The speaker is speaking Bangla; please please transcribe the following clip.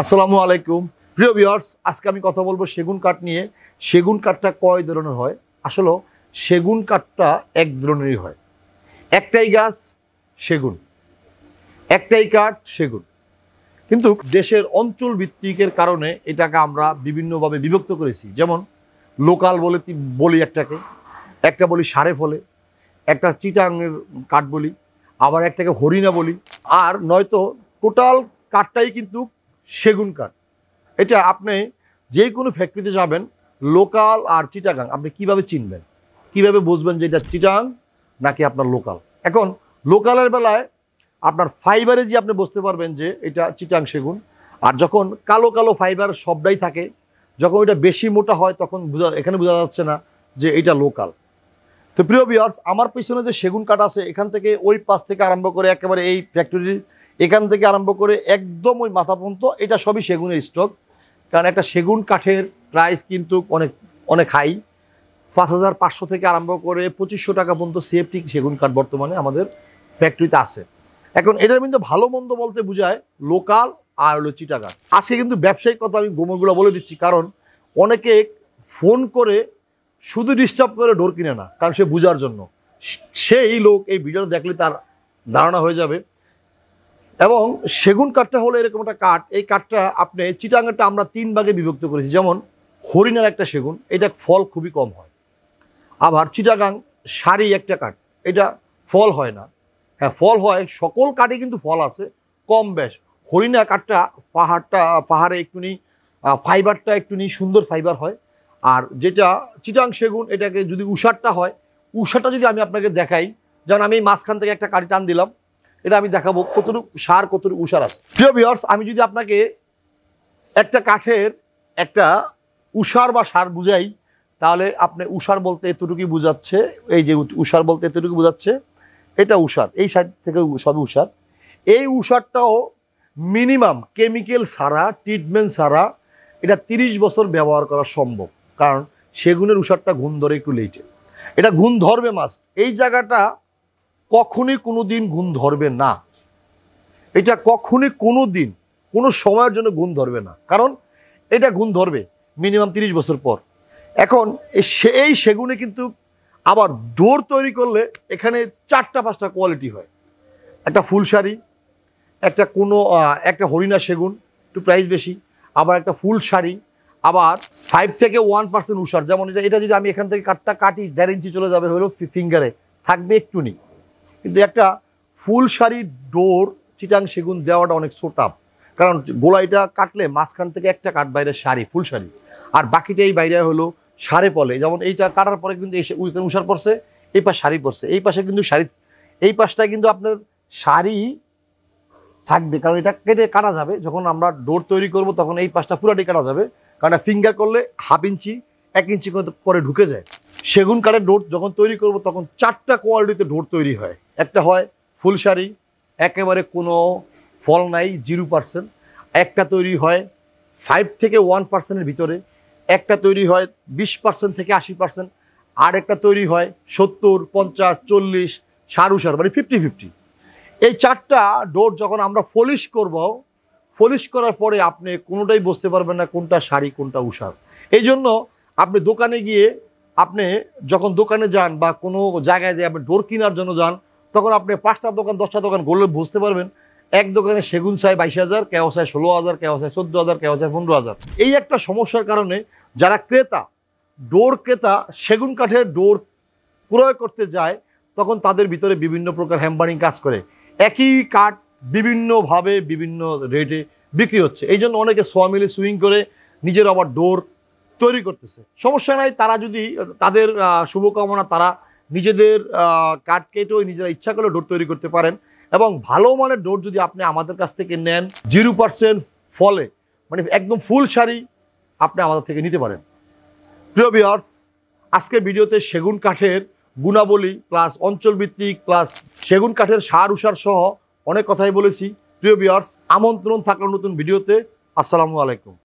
আসসালামু আলাইকুম প্রিয় ভিউয়ার্স, আজকে আমি কথা বলবো সেগুন কাঠ নিয়ে। সেগুন কাঠটা কয় ধরনের হয়? আসলে সেগুন কাঠটা এক ধরনেরই হয়। একটাই গাছ সেগুন, একটাই কাঠ সেগুন, কিন্তু দেশের অঞ্চল ভিত্তিকের কারণে এটাকে আমরা বিভিন্নভাবে বিভক্ত করেছি। যেমন লোকাল বলি একটাকে, একটা বলি সারে ফলে, একটা চিটাঙের কাঠ বলি, আবার একটাকে হরিণা বলি, আর নয়তো টোটাল কাঠটাই কিন্তু সেগুন কাঠ। এটা আপনি যে কোনো ফ্যাক্টরিতে যাবেন, লোকাল আর চিটাগাং আপনি কিভাবে চিনবেন, কিভাবে বুঝবেন যে এটা চিটাং নাকি আপনার লোকাল? এখন লোকালের বেলায় আপনার ফাইবারে যে আপনি বুঝতে পারবেন যে এটা চিটাং সেগুন। আর যখন কালো কালো ফাইবার সবটাই থাকে, যখন এটা বেশি মোটা হয় তখন এখানে বোঝা যাচ্ছে না যে এটা লোকাল। তো প্রিয় ভিউয়ার্স, আমার পিছনে যে সেগুন কাঠ আছে, এখান থেকে ওই পাশ থেকে আরম্ভ করে একেবারে এই ফ্যাক্টরির এখান থেকে আরম্ভ করে একদম ওই মাথা পর্যন্ত এটা সবই সেগুনের স্টক। কারণ একটা সেগুন কাঠের প্রাইস কিন্তু অনেক অনেক হাই। ৫,৫০০ থেকে আরম্ভ করে ২৫০০ টাকা পর্যন্ত সেফটি সেগুন কাঠ বর্তমানে আমাদের ফ্যাক্টরিতে আছে। এখন এটার কিন্তু ভালো মন্দ বলতে বোঝায় লোকাল আর হলো চিটাগাং। আজকে কিন্তু ব্যবসায়িক কথা আমি গোমরগুলো বলে দিচ্ছি, কারণ অনেকে ফোন করে শুধু ডিস্টার্ব করে ডোর কিনে না, কারণ সে বোঝার জন্য। সেই লোক এই ভিডিওটা দেখলে তার ধারণা হয়ে যাবে। এবং সেগুন কাঠটা হলো এরকম একটা কাঠ, এই কাঠটা আপনি চিটাগাংটা আমরা ৩ ভাগে বিভক্ত করেছি। যেমন হরিণার একটা সেগুন, এটা ফল খুবই কম হয়। আবার চিটাগাং সারি একটা কাঠ, এটা ফল হয় না। হ্যাঁ, ফল হয়, সকল কাঠে কিন্তু ফল আছে কম বেশ। হরিণা কাঠটা পাহাড়ে একটুনি ফাইবারটা একটুনি সুন্দর ফাইবার হয়। আর যেটা চিটাং সেগুন, এটাকে যদি উষারটা হয়, উষারটা যদি আমি আপনাকে দেখাই, যেমন আমি মাঝখান থেকে একটা কাঠি টান দিলাম, এটা আমি দেখাবো কতটুকু সার কতটুকু উষার আছে। প্রিয় ভিউয়ার্স, আমি যদি আপনাকে একটা কাঠের একটা উষার বা সার বুঝাই, তাহলে আপনি উষার বলতে এতটুকুই বুঝাচ্ছে, এই যে উষার বলতে এতটুকু বুঝাচ্ছে, এটা উষার, এই সাইড থেকে সবই উষার। এই উষারটাও মিনিমাম কেমিক্যাল ছাড়া, ট্রিটমেন্ট ছাড়া এটা ৩০ বছর ব্যবহার করা সম্ভব। কারণ সেগুনের উষারটা গুণ ধরে একটু লেটে, এটা গুণ ধরবে মাস্ট। এই জায়গাটা কখনই কোনো দিন গুণ ধরবে না, এটা কখনই কোনো দিন কোনো সময়ের জন্য গুণ ধরবে না, কারণ এটা গুণ ধরবে মিনিমাম ৩০ বছর পর। এখন এই সেগুনে কিন্তু আবার ডোর তৈরি করলে এখানে ৪-৫টা কোয়ালিটি হয়। একটা ফুলসারি, একটা হরিণা সেগুন, একটু প্রাইস বেশি, আবার একটা ফুল শাড়ি, আবার 5 থেকে 1% উষার। যেমন এটা যদি আমি এখান থেকে কাঠটা কাটি ১.৫ ইঞ্চি চলে যাবে হলো ফিঙ্গারে, থাকবে একটুনি। কিন্তু একটা ফুল শাড়ির ডোর চিটাং সেগুন দেওয়াটা অনেক সোটাপ, কারণ গোলাইটা কাটলে মাঝখান থেকে একটা কাঠ বাইরে শাড়ি, ফুল শাড়ি, আর বাকিটাই বাইরে হলো সারে পলে। যেমন এইটা কাটার পরে কিন্তু উষার পড়ছে, এই পাশ শাড়ি পড়ছে, এই পাশে কিন্তু শাড়ি, এই পাশটায় কিন্তু আপনার শাড়ি থাকবে, কারণ এটা কেটে কাটা যাবে। যখন আমরা ডোর তৈরি করব তখন এই পাশটা পুরাটি কাটা যাবে, কারণ ফিঙ্গার করলে 1/2 ইঞ্চি 1 ইঞ্চি করে ঢুকে যায়। সেগুন কাঠের ডোর যখন তৈরি করব তখন 4টা কোয়ালিটিতে ডোর তৈরি হয়। একটা হয় ফুল শাড়ি, একেবারে কোনো ফল নাই, 0%। একটা তৈরি হয় 5 থেকে 1%-এর ভিতরে, একটা তৈরি হয় 20% থেকে 80%, আর একটা তৈরি হয় 70, 50, 40 সার উষার, মানে 50-50। এই 4টা ডোর যখন আমরা পলিশ করব, পলিশ করার পরে আপনি কোনোটাই বুঝতে পারবেন না কোনটা শাড়ি কোনটা উষার। এই জন্য আপনি দোকানে গিয়ে, আপনি যখন দোকানে যান বা কোনো জায়গায় যে আপনি ডোর কেনার জন্য যান, তখন আপনি 5টা দোকান 10টা দোকান ঘুরলে বুঝতে পারবেন এক দোকানে সেগুন চাই 22,000, কেউ চায় 16,000, কেউ চায় 14,000, কেউ চায় 15,000। এই একটা সমস্যার কারণে যারা ডোর ক্রেতা সেগুন কাঠের ডোর ক্রয় করতে যায়, তখন তাদের ভিতরে বিভিন্ন প্রকার হ্যাম্পারিং কাজ করে। একই কাঠ বিভিন্নভাবে বিভিন্ন রেটে বিক্রি হচ্ছে। এই জন্য অনেকে মিলে সুইং করে নিজের আবার ডোর তৈরি করতেছে। সমস্যা নাই, তারা যদি তাদের শুভকামনা, তারা নিজেদের কাঠ কেটেও নিজেরা ইচ্ছা করলে ডোর তৈরি করতে পারেন। এবং ভালো মানের ডোর যদি আপনি আমাদের কাছ থেকে নেন 0% ফলে, মানে একদম ফুল শাড়ি, আপনি আমাদের থেকে নিতে পারেন। প্রিয় ভিউয়ার্স, আজকের ভিডিওতে সেগুন কাঠের গুণাবলী প্লাস অঞ্চলভিত্তিক প্লাস সেগুন কাঠের সার উষার সহ অনেক কথাই বলেছি। প্রিয় ভিউয়ার্স, আমন্ত্রণ থাকলো নতুন ভিডিওতে। আসসালামু আলাইকুম।